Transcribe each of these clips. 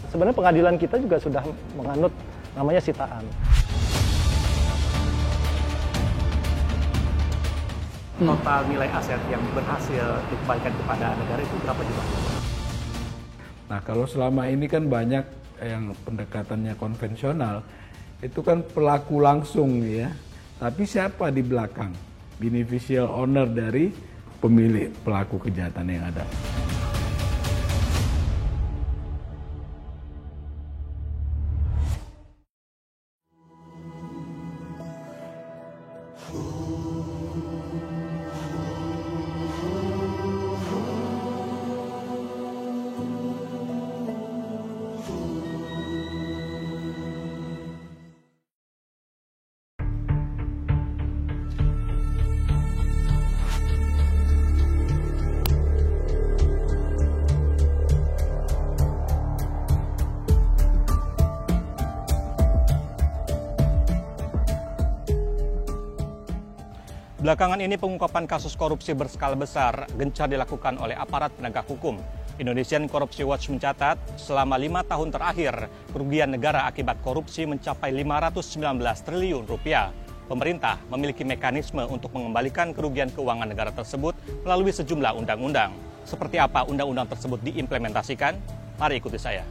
Sebenarnya pengadilan kita juga sudah menganut namanya sitaan. Total nilai aset yang berhasil dikembalikan kepada negara itu berapa juga? Nah, kalau selama ini kan banyak yang pendekatannya konvensional, itu kan pelaku langsung ya. Tapi siapa di belakang? Beneficial owner dari pemilik pelaku kejahatan yang ada. Belakangan ini pengungkapan kasus korupsi berskala besar gencar dilakukan oleh aparat penegak hukum. Indonesian Corruption Watch mencatat, selama 5 tahun terakhir, kerugian negara akibat korupsi mencapai 519 triliun rupiah. Pemerintah memiliki mekanisme untuk mengembalikan kerugian keuangan negara tersebut melalui sejumlah undang-undang. Seperti apa undang-undang tersebut diimplementasikan? Mari ikuti saya.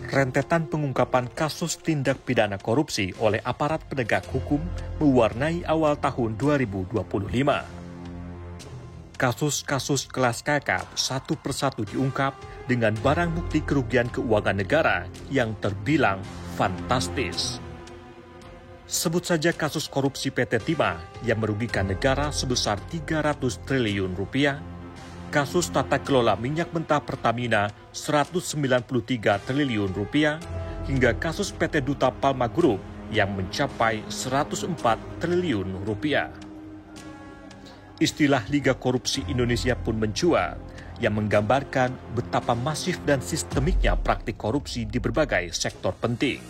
Rentetan pengungkapan kasus tindak pidana korupsi oleh aparat penegak hukum mewarnai awal tahun 2025. Kasus-kasus kelas kakap satu persatu diungkap dengan barang bukti kerugian keuangan negara yang terbilang fantastis. Sebut saja kasus korupsi PT Timah yang merugikan negara sebesar 300 triliun rupiah, kasus tata kelola minyak mentah Pertamina 193 triliun rupiah, hingga kasus PT Duta Palma Group yang mencapai 104 triliun rupiah. Istilah Liga Korupsi Indonesia pun mencuat, yang menggambarkan betapa masif dan sistemiknya praktik korupsi di berbagai sektor penting.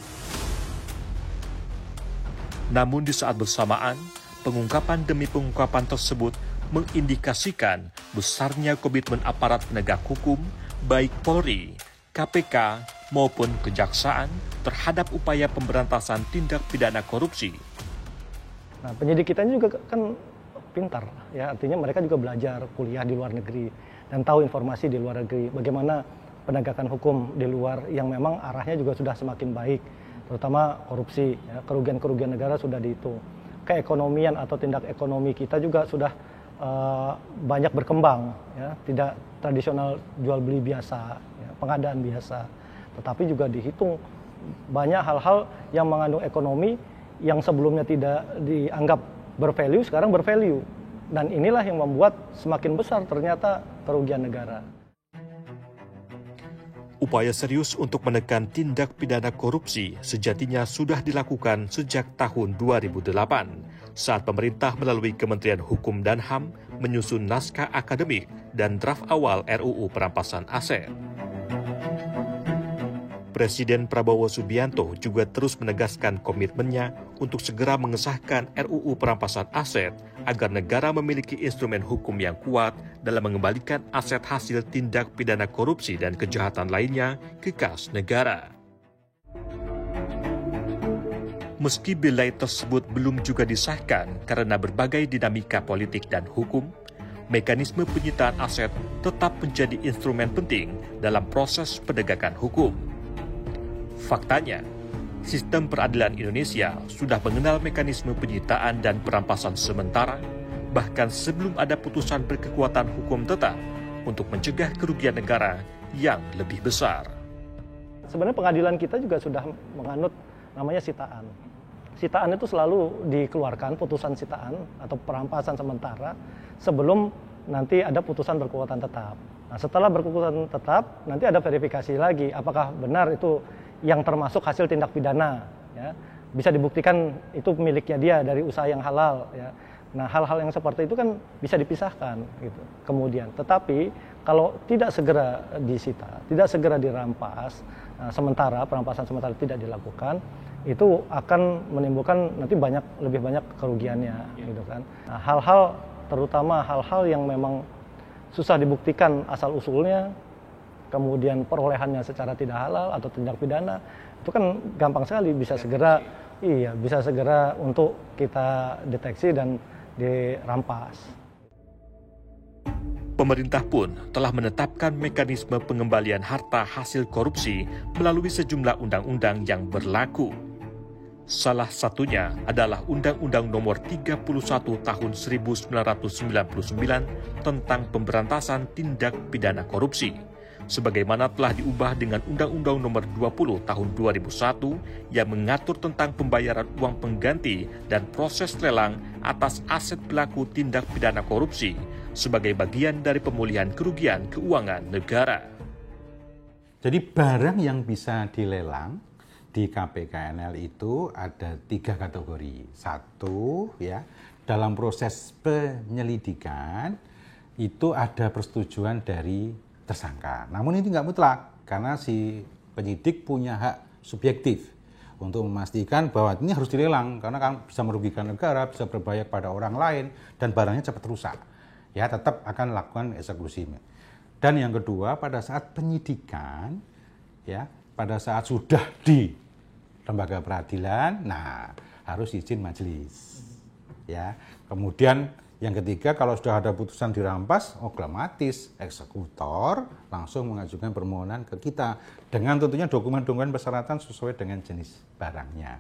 Namun di saat bersamaan, pengungkapan demi pengungkapan tersebut mengindikasikan besarnya komitmen aparat penegak hukum, baik Polri, KPK, maupun Kejaksaan terhadap upaya pemberantasan tindak pidana korupsi. Nah, penyidik kita ini juga kan pintar, ya, artinya mereka juga belajar kuliah di luar negeri dan tahu informasi di luar negeri, bagaimana penegakan hukum di luar yang memang arahnya juga sudah semakin baik, terutama korupsi, ya, kerugian-kerugian negara sudah dihitung. Keekonomian atau tindak ekonomi kita juga sudah banyak berkembang, ya, tidak tradisional jual beli biasa, ya, pengadaan biasa, tetapi juga dihitung banyak hal-hal yang mengandung ekonomi yang sebelumnya tidak dianggap bervalue, sekarang bervalue, dan inilah yang membuat semakin besar ternyata kerugian negara. Upaya serius untuk menekan tindak pidana korupsi sejatinya sudah dilakukan sejak tahun 2008 saat pemerintah melalui Kementerian Hukum dan HAM menyusun naskah akademik dan draft awal RUU Perampasan Aset. Presiden Prabowo Subianto juga terus menegaskan komitmennya untuk segera mengesahkan RUU Perampasan Aset agar negara memiliki instrumen hukum yang kuat dalam mengembalikan aset hasil tindak pidana korupsi dan kejahatan lainnya ke kas negara. Meski bilai tersebut belum juga disahkan karena berbagai dinamika politik dan hukum, mekanisme penyitaan aset tetap menjadi instrumen penting dalam proses penegakan hukum. Faktanya, sistem peradilan Indonesia sudah mengenal mekanisme penyitaan dan perampasan sementara, bahkan sebelum ada putusan berkekuatan hukum tetap untuk mencegah kerugian negara yang lebih besar. Sebenarnya pengadilan kita juga sudah menganut namanya sitaan. Sitaan itu selalu dikeluarkan, putusan sitaan atau perampasan sementara, sebelum nanti ada putusan berkekuatan tetap. Nah, setelah berkekuatan tetap, nanti ada verifikasi lagi, apakah benar itu yang termasuk hasil tindak pidana, ya, bisa dibuktikan itu miliknya dia dari usaha yang halal, ya. Nah, hal-hal yang seperti itu kan bisa dipisahkan, gitu. Kemudian, tetapi kalau tidak segera disita, tidak segera dirampas, sementara perampasan sementara tidak dilakukan, itu akan menimbulkan nanti lebih banyak kerugiannya, gitu kan. Nah, hal-hal terutama hal-hal yang memang susah dibuktikan asal-usulnya, kemudian perolehannya secara tidak halal atau tindak pidana, itu kan gampang sekali bisa segera untuk kita deteksi dan dirampas. Pemerintah pun telah menetapkan mekanisme pengembalian harta hasil korupsi melalui sejumlah undang-undang yang berlaku. Salah satunya adalah Undang-Undang Nomor 31 Tahun 1999 tentang Pemberantasan Tindak Pidana Korupsi, sebagaimana telah diubah dengan Undang-Undang Nomor 20 Tahun 2001 yang mengatur tentang pembayaran uang pengganti dan proses lelang atas aset pelaku tindak pidana korupsi sebagai bagian dari pemulihan kerugian keuangan negara. Jadi barang yang bisa dilelang di KPKNL itu ada 3 kategori. Satu, ya, dalam proses penyelidikan itu ada persetujuan dari tersangka. Namun ini nggak mutlak, karena si penyidik punya hak subjektif untuk memastikan bahwa ini harus dilelang, karena kan bisa merugikan negara, bisa berbahaya kepada orang lain, dan barangnya cepat rusak. Ya, tetap akan lakukan eksekusi. Dan yang kedua, pada saat penyidikan, ya, pada saat sudah di lembaga peradilan, nah harus izin majelis. Ya, kemudian yang ketiga, kalau sudah ada putusan dirampas, otomatis eksekutor langsung mengajukan permohonan ke kita dengan tentunya dokumen-dokumen persyaratan sesuai dengan jenis barangnya.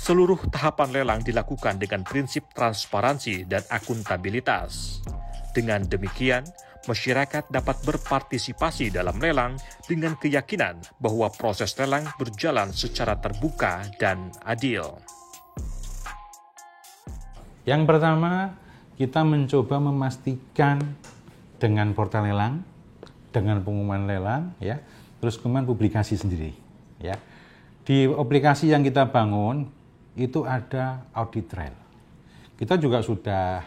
Seluruh tahapan lelang dilakukan dengan prinsip transparansi dan akuntabilitas. Dengan demikian, masyarakat dapat berpartisipasi dalam lelang dengan keyakinan bahwa proses lelang berjalan secara terbuka dan adil. Yang pertama, kita mencoba memastikan dengan portal lelang, dengan pengumuman lelang, ya, terus kemudian publikasi sendiri, ya. Di aplikasi yang kita bangun itu ada audit trail. Kita juga sudah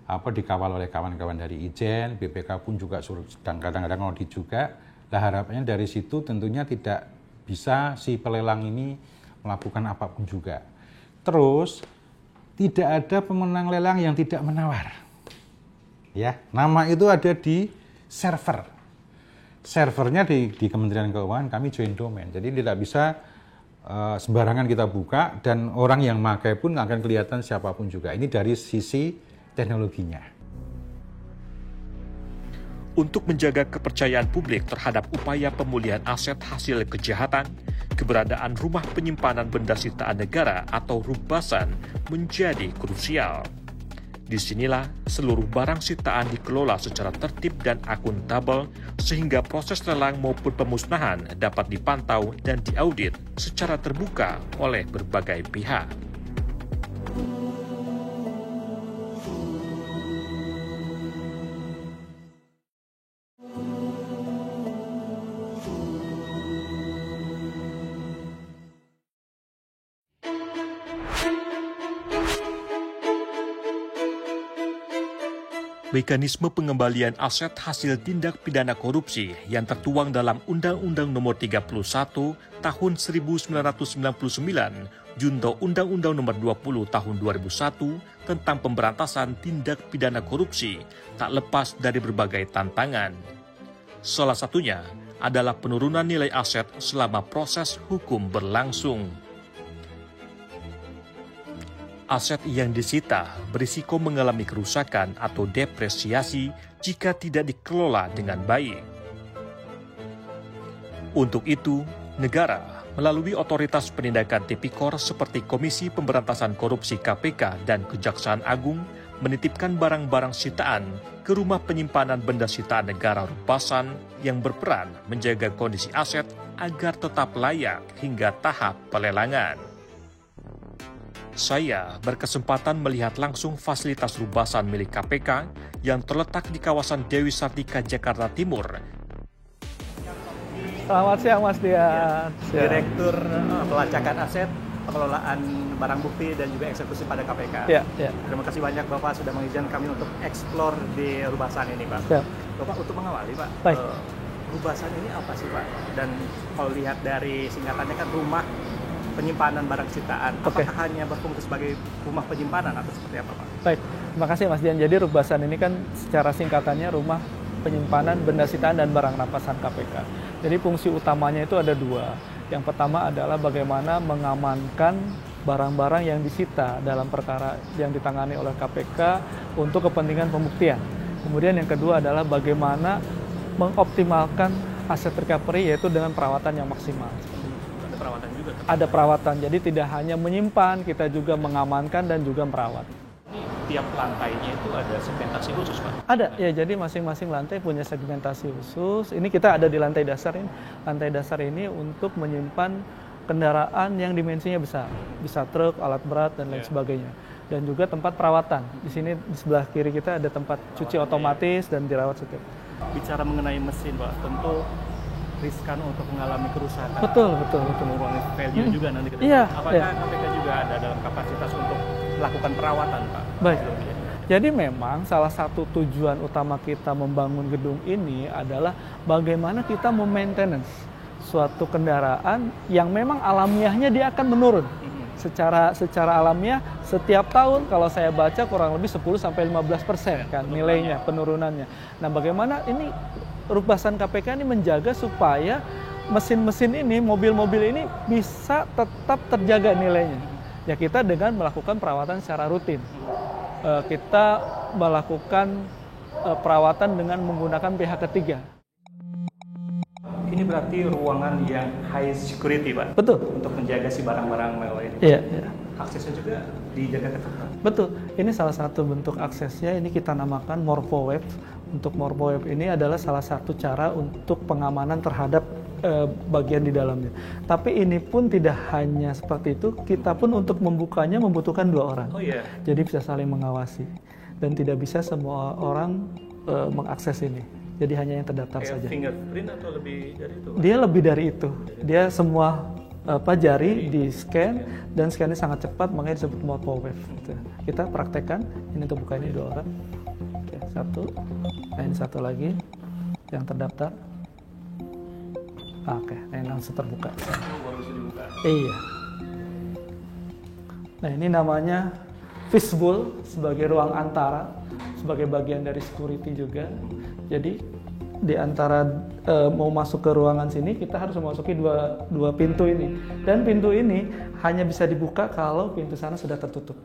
dikawal oleh kawan-kawan dari Ijen, BPK pun juga sedang kadang-kadang audit juga. Nah, harapannya dari situ tentunya tidak bisa si pelelang ini melakukan apapun juga. Terus tidak ada pemenang lelang yang tidak menawar. Ya, nama itu ada di server. Servernya di Kementerian Keuangan, kami join domain. Jadi tidak bisa sembarangan kita buka, dan orang yang pakai pun akan kelihatan siapapun juga. Ini dari sisi teknologinya. Untuk menjaga kepercayaan publik terhadap upaya pemulihan aset hasil kejahatan, keberadaan rumah penyimpanan benda sitaan negara atau rubasan menjadi krusial. Disinilah seluruh barang sitaan dikelola secara tertib dan akuntabel sehingga proses lelang maupun pemusnahan dapat dipantau dan diaudit secara terbuka oleh berbagai pihak. Mekanisme pengembalian aset hasil tindak pidana korupsi yang tertuang dalam Undang-Undang Nomor 31 Tahun 1999 junto Undang-Undang Nomor 20 Tahun 2001 tentang pemberantasan tindak pidana korupsi tak lepas dari berbagai tantangan. Salah satunya adalah penurunan nilai aset selama proses hukum berlangsung. Aset yang disita berisiko mengalami kerusakan atau depresiasi jika tidak dikelola dengan baik. Untuk itu, negara melalui otoritas penindakan tipikor seperti Komisi Pemberantasan Korupsi KPK dan Kejaksaan Agung menitipkan barang-barang sitaan ke rumah penyimpanan benda sitaan negara rubasan yang berperan menjaga kondisi aset agar tetap layak hingga tahap pelelangan. Saya berkesempatan melihat langsung fasilitas rubasan milik KPK yang terletak di kawasan Dewi Sartika, Jakarta Timur. Selamat siang Mas Dian. Direktur Pelacakan Aset, Pengelolaan Barang Bukti dan juga Eksekusi pada KPK. Ya. Terima kasih banyak Bapak sudah mengizinkan kami untuk eksplor di rubasan ini, Pak. Ya. Bapak untuk mengawali, Pak. Baik. Rubasan ini apa sih, Pak? Dan kalau lihat dari singkatannya kan rumah penyimpanan barang sitaan. Oke. Apakah hanya berfungsi sebagai rumah penyimpanan atau seperti apa, Pak? Baik, terima kasih Mas Dian. Jadi Rubasan ini kan secara singkatannya rumah penyimpanan benda sitaan dan barang rampasan KPK. Jadi fungsi utamanya itu ada dua. Yang pertama adalah bagaimana mengamankan barang-barang yang disita dalam perkara yang ditangani oleh KPK untuk kepentingan pembuktian. Kemudian yang kedua adalah bagaimana mengoptimalkan aset recovery, yaitu dengan perawatan yang maksimal. Ada perawatan juga. Ada perawatan, jadi tidak hanya menyimpan, kita juga mengamankan dan juga merawat. Ini tiap lantainya itu ada segmentasi khusus, Pak? Ada, ya, jadi masing-masing lantai punya segmentasi khusus. Ini kita ada di lantai dasar ini. Lantai dasar ini untuk menyimpan kendaraan yang dimensinya besar. Bisa truk, alat berat, dan lain sebagainya. Dan juga tempat perawatan. Di sini di sebelah kiri kita ada tempat cuci otomatis dan dirawat setiap. Bicara mengenai mesin, Pak, tentu riskan untuk mengalami kerusakan. Betul. Mengurangi value juga nanti kita. Iya, Apakah iya. KPK juga ada dalam kapasitas untuk melakukan perawatan, Pak? Baik. Jadi memang salah satu tujuan utama kita membangun gedung ini adalah bagaimana kita memaintenance suatu kendaraan yang memang alamiahnya dia akan menurun. Secara alamiah setiap tahun kalau saya baca kurang lebih 10-15% kan nilainya, penurunannya. Nah, bagaimana ini Rubasan KPK ini menjaga supaya mesin-mesin ini, mobil-mobil ini bisa tetap terjaga nilainya. Ya, kita dengan melakukan perawatan secara rutin. Kita melakukan perawatan dengan menggunakan pihak ketiga. Ini berarti ruangan yang high security, Pak? Betul. Untuk menjaga si barang-barang mewah ini. Iya. Aksesnya juga dijaga ketat, Pak? Betul. Ini salah satu bentuk aksesnya, ini kita namakan MorphoWeb. Untuk MorphoWeb ini adalah salah satu cara untuk pengamanan terhadap bagian di dalamnya. Tapi ini pun tidak hanya seperti itu, kita pun untuk membukanya membutuhkan 2 orang. Oh iya. Jadi bisa saling mengawasi. Dan tidak bisa semua orang mengakses ini. Jadi hanya yang terdaftar Kayak saja. fingerprint atau lebih dari itu, Pak? Dia lebih dari itu. Dia semua jari di scan dan scannya sangat cepat, makanya disebut MorphoWeb. Gitu. Kita praktekkan. Ini untuk buka ini 2 orang. Oke, 1. Nah, ini 1 lagi yang terdaftar. Oke, ini langsung terbuka. Baru bisa dibuka. Iya. Nah, ini namanya fishbowl sebagai ruang antara, sebagai bagian dari security juga. Jadi di antara mau masuk ke ruangan sini, kita harus memasuki dua pintu ini. Dan pintu ini hanya bisa dibuka kalau pintu sana sudah tertutup.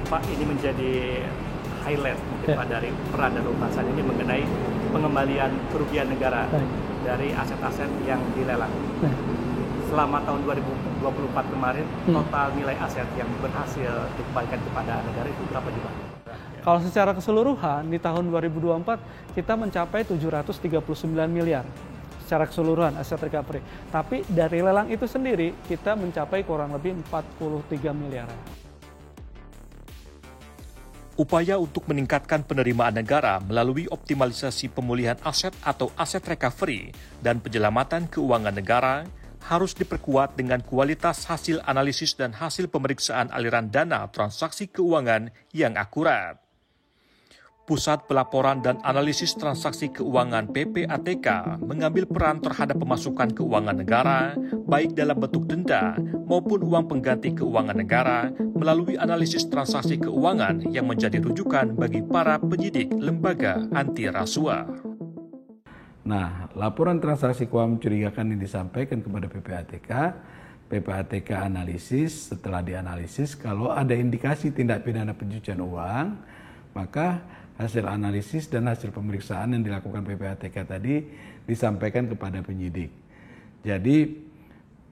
Pak, ini menjadi highlight mungkin Pak dari peran dan Rubasan ini mengenai pengembalian kerugian negara dari aset-aset yang dilelang. Selama tahun 2024 kemarin, total nilai aset yang berhasil dikembalikan kepada negara itu berapa juga? Kalau secara keseluruhan di tahun 2024 kita mencapai 739 miliar secara keseluruhan aset recovery. Tapi dari lelang itu sendiri kita mencapai kurang lebih 43 miliar. Upaya untuk meningkatkan penerimaan negara melalui optimalisasi pemulihan aset atau aset recovery dan penyelamatan keuangan negara harus diperkuat dengan kualitas hasil analisis dan hasil pemeriksaan aliran dana transaksi keuangan yang akurat. Pusat Pelaporan dan Analisis Transaksi Keuangan PPATK mengambil peran terhadap pemasukan keuangan negara, baik dalam bentuk denda maupun uang pengganti keuangan negara melalui analisis transaksi keuangan yang menjadi rujukan bagi para penyidik lembaga anti rasuah. Nah, laporan transaksi keuangan mencurigakan yang disampaikan kepada PPATK, PPATK analisis, setelah dianalisis kalau ada indikasi tindak pidana pencucian uang, maka hasil analisis dan hasil pemeriksaan yang dilakukan PPATK tadi disampaikan kepada penyidik. Jadi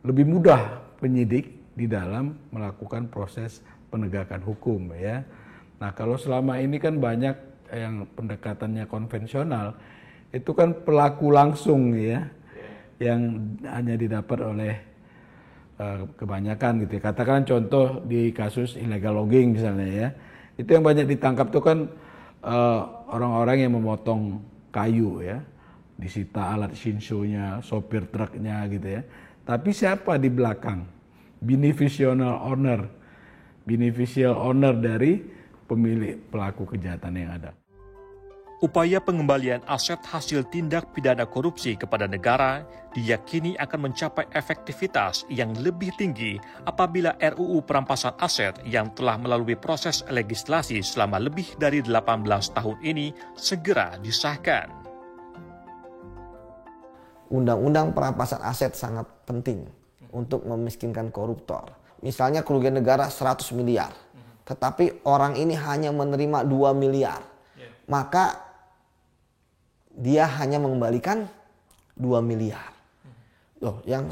lebih mudah penyidik di dalam melakukan proses penegakan hukum ya. Nah, kalau selama ini kan banyak yang pendekatannya konvensional, itu kan pelaku langsung ya, yang hanya didapat oleh kebanyakan gitu ya. Katakan contoh di kasus illegal logging misalnya ya, itu yang banyak ditangkap tuh kan orang-orang yang memotong kayu ya, disita alat shinso-nya, sopir truknya gitu ya. Tapi siapa di belakang? Beneficial owner dari pemilik pelaku kejahatan yang ada. Upaya pengembalian aset hasil tindak pidana korupsi kepada negara diyakini akan mencapai efektivitas yang lebih tinggi apabila RUU perampasan aset yang telah melalui proses legislasi selama lebih dari 18 tahun ini segera disahkan. Undang-undang perampasan aset sangat penting untuk memiskinkan koruptor. Misalnya kerugian negara 100 miliar, tetapi orang ini hanya menerima 2 miliar. Maka dia hanya mengembalikan 2 miliar. Loh, yang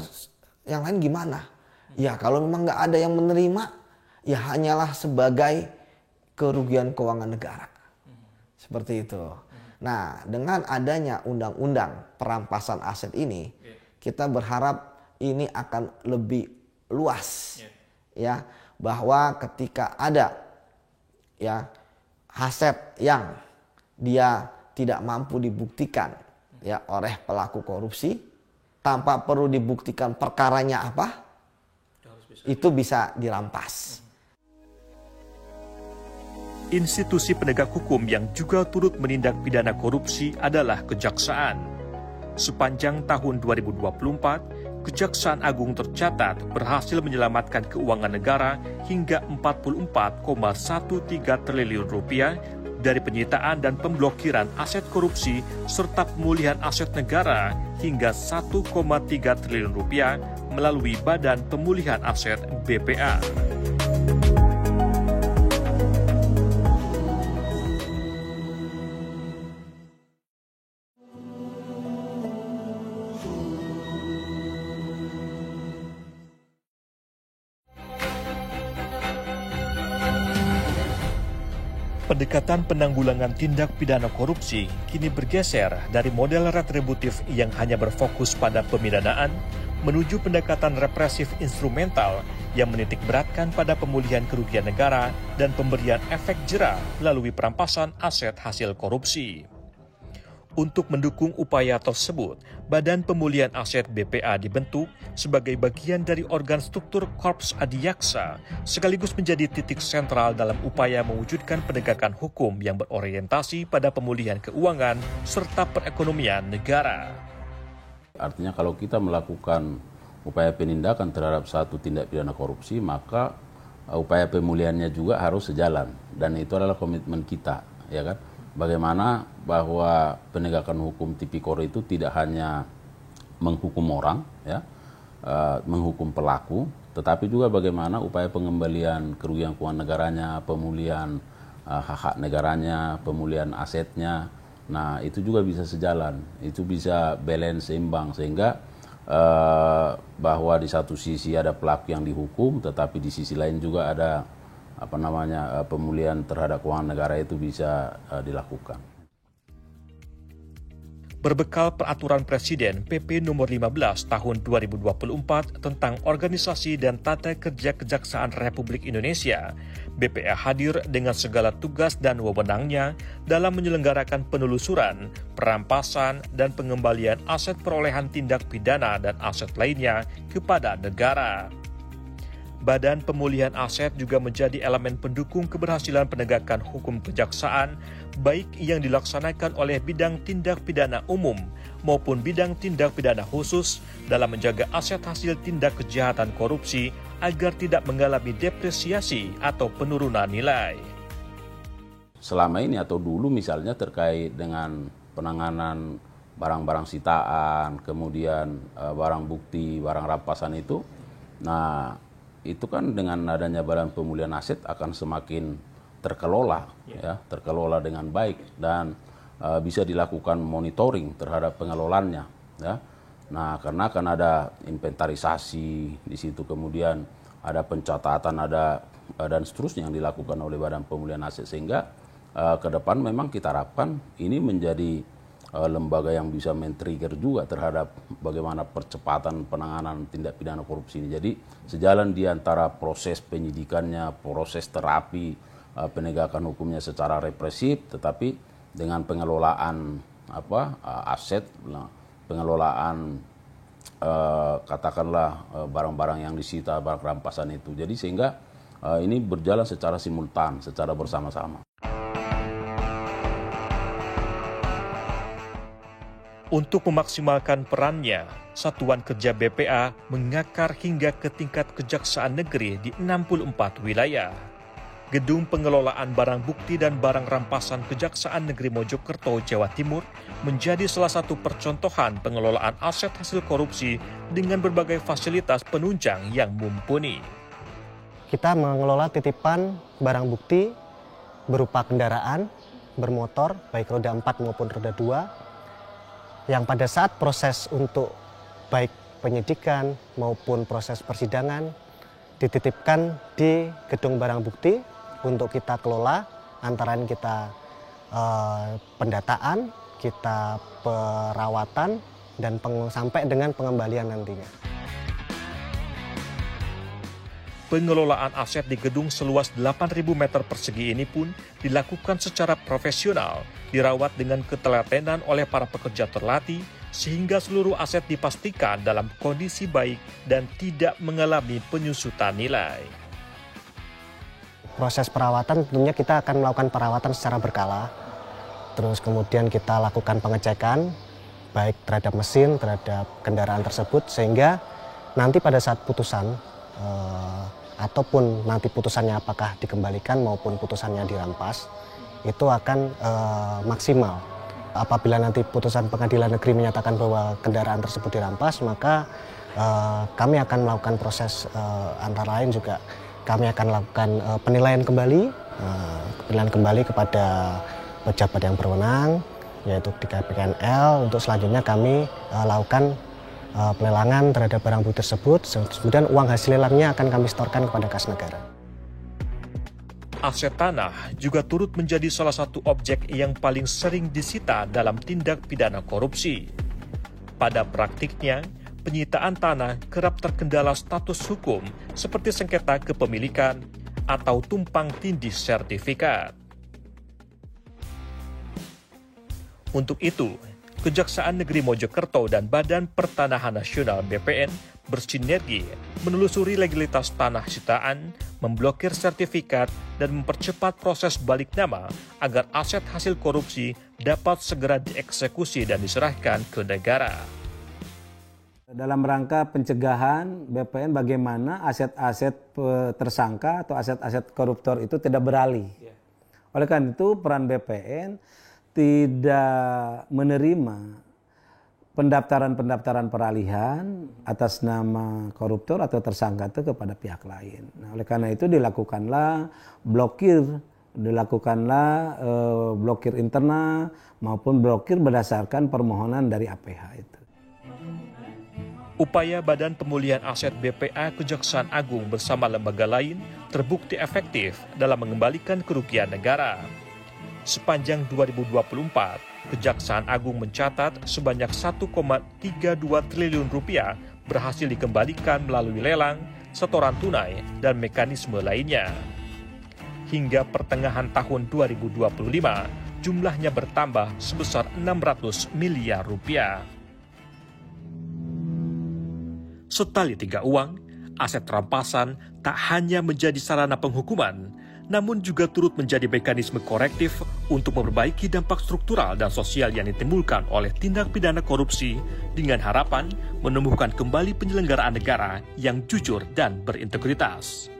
lain gimana? Ya kalau memang nggak ada yang menerima, ya hanyalah sebagai kerugian keuangan negara. Seperti itu. Nah, dengan adanya undang-undang perampasan aset ini, kita berharap ini akan lebih luas. Ya, bahwa ketika ada ya aset yang dia tidak mampu dibuktikan ya oleh pelaku korupsi, tanpa perlu dibuktikan perkaranya apa, itu bisa dirampas. Institusi penegak hukum yang juga turut menindak pidana korupsi adalah Kejaksaan. Sepanjang tahun 2024, Kejaksaan Agung tercatat berhasil menyelamatkan keuangan negara hingga 44,13 triliun rupiah dari penyitaan dan pemblokiran aset korupsi serta pemulihan aset negara hingga 1,3 triliun rupiah melalui Badan Pemulihan Aset BPA. Pendekatan penanggulangan tindak pidana korupsi kini bergeser dari model retributif yang hanya berfokus pada pemidanaan menuju pendekatan represif instrumental yang menitikberatkan pada pemulihan kerugian negara dan pemberian efek jera melalui perampasan aset hasil korupsi. Untuk mendukung upaya tersebut, Badan Pemulihan Aset BPA dibentuk sebagai bagian dari organ struktur Korps Adiaksa, sekaligus menjadi titik sentral dalam upaya mewujudkan penegakan hukum yang berorientasi pada pemulihan keuangan serta perekonomian negara. Artinya kalau kita melakukan upaya penindakan terhadap satu tindak pidana korupsi, maka upaya pemulihannya juga harus sejalan, dan itu adalah komitmen kita, ya kan? Bagaimana bahwa penegakan hukum tipikor itu tidak hanya menghukum orang, ya, menghukum pelaku, tetapi juga bagaimana upaya pengembalian kerugian keuangan negaranya, pemulihan hak-hak negaranya, pemulihan asetnya. Nah, itu juga bisa sejalan, itu bisa balance, seimbang, sehingga bahwa di satu sisi ada pelaku yang dihukum, tetapi di sisi lain juga ada pemulihan terhadap keuangan negara itu bisa dilakukan. Berbekal peraturan Presiden PP nomor 15 tahun 2024 tentang organisasi dan tata kerja Kejaksaan Republik Indonesia, BPA hadir dengan segala tugas dan wewenangnya dalam menyelenggarakan penelusuran, perampasan, dan pengembalian aset perolehan tindak pidana dan aset lainnya kepada negara. Badan Pemulihan Aset juga menjadi elemen pendukung keberhasilan penegakan hukum kejaksaan, baik yang dilaksanakan oleh bidang tindak pidana umum maupun bidang tindak pidana khusus dalam menjaga aset hasil tindak kejahatan korupsi agar tidak mengalami depresiasi atau penurunan nilai. Selama ini atau dulu misalnya terkait dengan penanganan barang-barang sitaan, kemudian barang bukti, barang rampasan itu, nah itu kan dengan adanya Badan Pemulihan Aset akan semakin terkelola, ya, terkelola dengan baik, dan bisa dilakukan monitoring terhadap pengelolaannya, ya. Nah, karena akan ada inventarisasi di situ, kemudian ada pencatatan, ada dan seterusnya yang dilakukan oleh Badan Pemulihan Aset, sehingga ke depan memang kita harapkan ini menjadi lembaga yang bisa men-trigger juga terhadap bagaimana percepatan penanganan tindak pidana korupsi ini. Jadi sejalan di antara proses penyidikannya, proses terapi, penegakan hukumnya secara represif, tetapi dengan pengelolaan aset, pengelolaan katakanlah barang-barang yang disita, barang rampasan itu. Jadi sehingga ini berjalan secara simultan, secara bersama-sama. Untuk memaksimalkan perannya, Satuan Kerja BPA mengakar hingga ke tingkat kejaksaan negeri di 64 wilayah. Gedung Pengelolaan Barang Bukti dan Barang Rampasan Kejaksaan Negeri Mojokerto, Jawa Timur menjadi salah satu percontohan pengelolaan aset hasil korupsi dengan berbagai fasilitas penunjang yang mumpuni. Kita mengelola titipan barang bukti berupa kendaraan bermotor, baik roda 4 maupun roda 2, yang pada saat proses untuk baik penyidikan maupun proses persidangan dititipkan di gedung barang bukti untuk kita kelola, antara lain kita pendataan, kita perawatan, dan sampai dengan pengembalian nantinya. Pengelolaan aset di gedung seluas 8.000 meter persegi ini pun dilakukan secara profesional, dirawat dengan ketelatenan oleh para pekerja terlatih, sehingga seluruh aset dipastikan dalam kondisi baik dan tidak mengalami penyusutan nilai. Proses perawatan tentunya kita akan melakukan perawatan secara berkala, terus kemudian kita lakukan pengecekan, baik terhadap mesin, terhadap kendaraan tersebut, sehingga nanti pada saat putusan, ataupun nanti putusannya apakah dikembalikan maupun putusannya dirampas, itu akan maksimal. Apabila nanti putusan pengadilan negeri menyatakan bahwa kendaraan tersebut dirampas, maka kami akan melakukan proses antara lain juga kami akan lakukan penilaian kembali kepada pejabat yang berwenang, yaitu di KPKNL. Untuk selanjutnya kami lakukan pelelangan terhadap barang bukti tersebut, kemudian uang hasil lelangnya akan kami setorkan kepada kas negara. Aset tanah juga turut menjadi salah satu objek yang paling sering disita dalam tindak pidana korupsi. Pada praktiknya, penyitaan tanah kerap terkendala status hukum seperti sengketa kepemilikan atau tumpang tindih sertifikat. Untuk itu, Kejaksaan Negeri Mojokerto dan Badan Pertanahan Nasional BPN bersinergi menelusuri legalitas tanah sitaan, memblokir sertifikat, dan mempercepat proses balik nama agar aset hasil korupsi dapat segera dieksekusi dan diserahkan ke negara. Dalam rangka pencegahan BPN bagaimana aset-aset tersangka atau aset-aset koruptor itu tidak beralih. Oleh karena itu peran BPN tidak menerima pendaftaran peralihan atas nama koruptor atau tersangka itu kepada pihak lain. Nah, oleh karena itu dilakukanlah blokir internal maupun blokir berdasarkan permohonan dari APH itu. Upaya Badan Pemulihan Aset BPA Kejaksaan Agung bersama lembaga lain terbukti efektif dalam mengembalikan kerugian negara. Sepanjang 2024, Kejaksaan Agung mencatat sebanyak 1,32 triliun rupiah berhasil dikembalikan melalui lelang, setoran tunai, dan mekanisme lainnya. Hingga pertengahan tahun 2025, jumlahnya bertambah sebesar 600 miliar rupiah. Setali tiga uang, aset rampasan tak hanya menjadi sarana penghukuman, namun juga turut menjadi mekanisme korektif untuk memperbaiki dampak struktural dan sosial yang ditimbulkan oleh tindak pidana korupsi dengan harapan menumbuhkan kembali penyelenggaraan negara yang jujur dan berintegritas.